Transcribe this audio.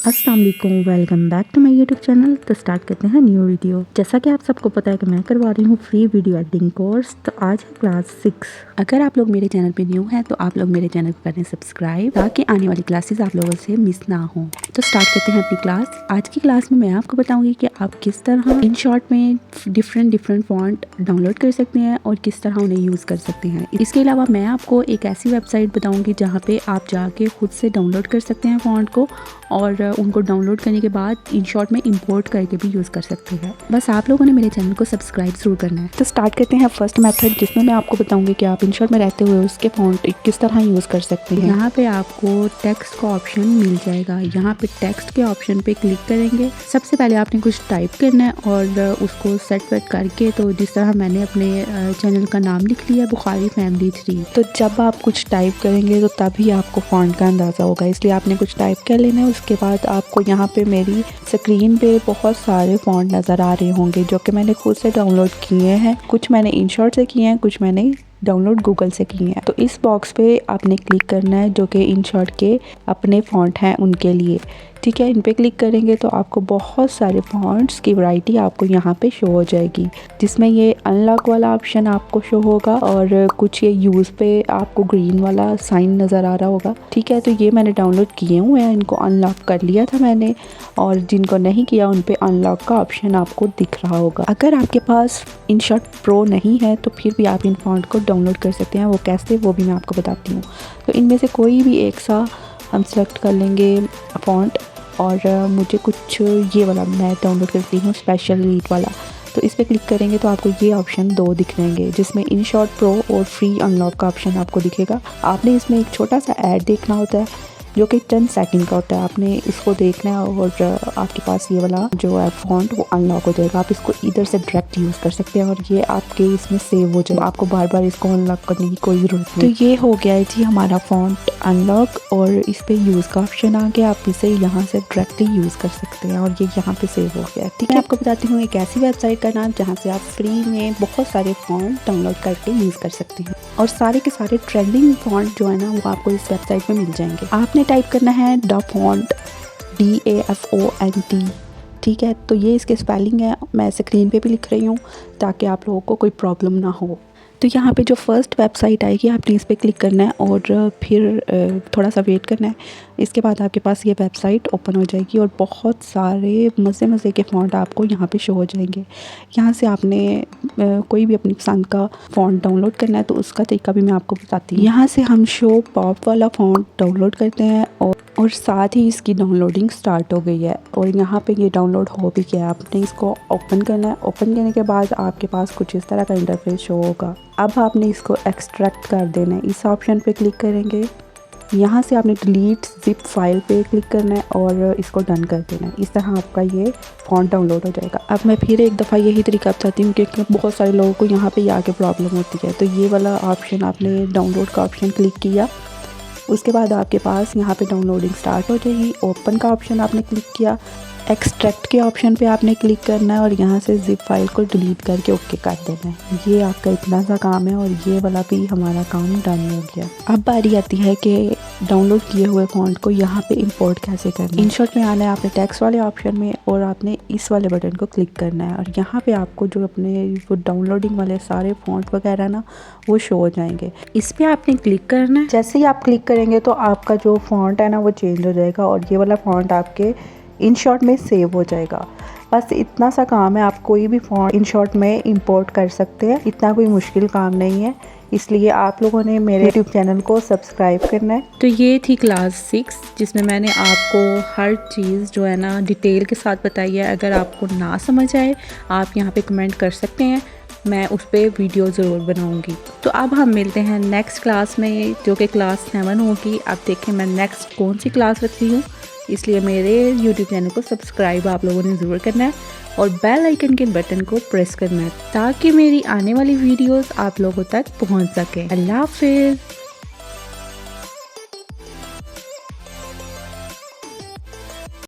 अस्सलाम वालेकुम, welcome back to my YouTube channel. तो स्टार्ट करते हैं न्यू वीडियो। जैसा कि आप सबको पता है कि मैं करवा रही हूँ फ्री वीडियो एडिटिंग कोर्स। तो आज है क्लास 6। अगर आप लोग मेरे चैनल पे न्यू हैं तो आप लोग मेरे चैनल को करें सब्सक्राइब ताकि आने वाली क्लासेस आप लोगों से मिस ना हो। तो स्टार्ट करते हैं अपनी क्लास। आज की क्लास में मैं आपको बताऊंगी कि आप किस तरह इन शॉर्ट में डिफरेंट फॉन्ट डाउनलोड कर सकते हैं और किस तरह उन्हें यूज़ कर सकते हैं। इसके अलावा मैं आपको एक ऐसी वेबसाइट बताऊंगी जहाँ पे आप जाके खुद से डाउनलोड कर सकते हैं फॉन्ट को और उनको डाउनलोड करने के बाद इन शॉर्ट में इंपोर्ट करके भी यूज़ कर सकते हैं। बस आप लोगों ने मेरे चैनल को सब्सक्राइब जरूर करना है। तो स्टार्ट करते हैं फर्स्ट मेथड, जिसमें मैं आपको बताऊंगी कि आप इन शॉर्ट में रहते हुए उसके फॉन्ट किस तरह यूज़ कर सकते हैं। यहाँ पे आपको टेक्स्ट का ऑप्शन मिल जाएगा। यहाँ पे टेक्स्ट के ऑप्शन पे क्लिक करेंगे। सबसे पहले आपने कुछ टाइप करना है और उसको सेट वेट करके, तो जिस तरह मैंने अपने चैनल का नाम लिख लिया बुखारी फैमिली 3। तो जब आप कुछ टाइप करेंगे तो तभी आपको फॉन्ट का अंदाज़ा होगा, इसलिए आपने कुछ टाइप कर लेना है। उसके बाद आपको यहाँ पे मेरी स्क्रीन पे बहुत सारे फॉन्ट नज़र आ रहे होंगे जो कि मैंने खुद से डाउनलोड किए हैं। कुछ मैंने इन शॉर्ट से किए हैं, कुछ मैंने डाउनलोड गूगल से किए हैं। तो इस बॉक्स पे आपने क्लिक करना है जो कि इन शॉर्ट के अपने फॉन्ट हैं उनके लिए, ठीक है। इन पे क्लिक करेंगे तो आपको बहुत सारे फॉन्ट्स की वैरायटी आपको यहाँ पे शो हो जाएगी, जिसमें ये अनलॉक वाला ऑप्शन आपको शो होगा और कुछ ये यूज़ पे आपको ग्रीन वाला साइन नज़र आ रहा होगा, ठीक है। तो ये मैंने डाउनलोड किए हुए हैं, इनको अनलॉक कर लिया था मैंने, और जिनको नहीं किया उन पे अनलॉक का ऑप्शन आपको दिख रहा होगा। अगर आपके पास इन शॉर्ट प्रो नहीं है तो फिर भी आप इन फॉन्ट को डाउनलोड कर सकते हैं। वो कैसे, वो भी मैं आपको बताती हूँ। तो इनमें से कोई भी एक सा हम सेलेक्ट कर लेंगे फॉन्ट, और मुझे कुछ ये वाला मैं डाउनलोड करती हूँ स्पेशल रीड वाला। तो इस पर क्लिक करेंगे तो आपको ये ऑप्शन 2 दिख जाएंगे, जिसमें इन शॉर्ट प्रो और फ्री अनलॉक का ऑप्शन आपको दिखेगा। आपने इसमें एक छोटा सा ऐड देखना होता है जो कि 10 सेकंड का होता है। आपने इसको देखना है और आपके पास ये वाला जो है फॉन्ट वो अनलॉक हो जाएगा। आप इसको इधर से डायरेक्ट यूज़ कर सकते हैं और ये आपके इसमें सेव हो जाएगा। आपको बार बार इसको अनलॉक करने की कोई ज़रूरत नहीं। तो ये हो गया है जी हमारा फॉन्ट अनलॉक, और इस पर यूज़ का ऑप्शन आ गया। आप इसे यहाँ से डायरेक्टली यूज़ कर सकते हैं और ये यहाँ पे सेव हो गया, ठीक है। मैं आपको बताती हूँ एक ऐसी वेबसाइट का नाम जहाँ से आप फ्री में बहुत सारे फॉन्ट डाउनलोड करके यूज़ कर सकते हैं, और सारे के सारे ट्रेंडिंग फॉन्ट जो है ना वो आपको इस वेबसाइट में मिल जाएंगे। आपने टाइप करना है DAFont, DAFONT, ठीक है। तो ये इसके स्पेलिंग है, मैं स्क्रीन पे भी लिख रही हूँ ताकि आप लोगों को कोई प्रॉब्लम ना हो। तो यहाँ पे जो फर्स्ट वेबसाइट आएगी आपने इस पर क्लिक करना है और फिर थोड़ा सा वेट करना है। इसके बाद आपके पास ये वेबसाइट ओपन हो जाएगी और बहुत सारे मज़े के फ़ॉन्ट आपको यहाँ पे शो हो जाएंगे। यहाँ से आपने कोई भी अपनी पसंद का फ़ॉन्ट डाउनलोड करना है, तो उसका तरीका भी मैं आपको बताती हूँ। यहाँ से हम शो पॉप वाला फ़ॉन्ट डाउनलोड करते हैं और साथ ही इसकी डाउनलोडिंग स्टार्ट हो गई है और यहाँ पे ये डाउनलोड हो भी गया है। आपने इसको ओपन करना है। ओपन करने के बाद आपके पास कुछ इस तरह का इंटरफेस शो होगा। अब आपने इसको एक्सट्रैक्ट कर देना है। इस ऑप्शन पे क्लिक करेंगे, यहाँ से आपने डिलीट जिप फाइल पे क्लिक करना है और इसको डन कर देना है। इस तरह आपका ये फॉन्ट डाउनलोड हो जाएगा। अब मैं फिर एक दफ़ा यही तरीका बताती हूँ क्योंकि बहुत सारे लोगों को यहाँ पे आके प्रॉब्लम होती है। तो ये वाला ऑप्शन, आपने डाउनलोड का ऑप्शन क्लिक किया, उसके बाद आपके पास यहाँ पे डाउनलोडिंग स्टार्ट हो जाएगी। ओपन का ऑप्शन आपने क्लिक किया, एक्सट्रैक्ट के ऑप्शन पे आपने क्लिक करना है और यहाँ से जिप फाइल को डिलीट करके ओके कर देना है। ये आपका इतना सा काम है और ये वाला भी हमारा काम डन हो गया। अब बारी आती है कि डाउनलोड किए हुए फॉन्ट को यहाँ पे इंपोर्ट कैसे करना है। इन शॉर्ट में आना है आपने टेक्स्ट वाले ऑप्शन में और आपने इस वाले बटन को क्लिक करना है और यहाँ पे आपको जो अपने वो डाउनलोडिंग वाले सारे फॉन्ट वगैरह ना वो शो हो जाएंगे। इस पर आपने क्लिक करना है। जैसे ही आप क्लिक करेंगे तो आपका जो फॉन्ट है ना वो चेंज हो जाएगा और ये वाला फॉन्ट आपके इन शॉर्ट में सेव हो जाएगा। बस इतना सा काम है, आप कोई भी फॉन्ट इन शॉर्ट में इंपोर्ट कर सकते हैं। इतना कोई मुश्किल काम नहीं है, इसलिए आप लोगों ने मेरे यूट्यूब चैनल को सब्सक्राइब करना है। तो ये थी क्लास 6 जिसमें मैंने आपको हर चीज़ जो है ना डिटेल के साथ बताई है। अगर आपको ना समझ आए आप यहाँ पे कमेंट कर सकते हैं, मैं उस पर वीडियो ज़रूर बनाऊंगी। तो अब हम मिलते हैं नेक्स्ट क्लास में जो कि क्लास 7 होगी। अब देखें मैं नेक्स्ट कौन सी क्लास रखती हूँ, इसलिए मेरे YouTube चैनल को सब्सक्राइब आप लोगों ने ज़रूर करना है और बेल आइकन के बटन को प्रेस करना है ताकि मेरी आने वाली वीडियोस आप लोगों तक पहुंच सके। अल्लाह हाफ़िज़।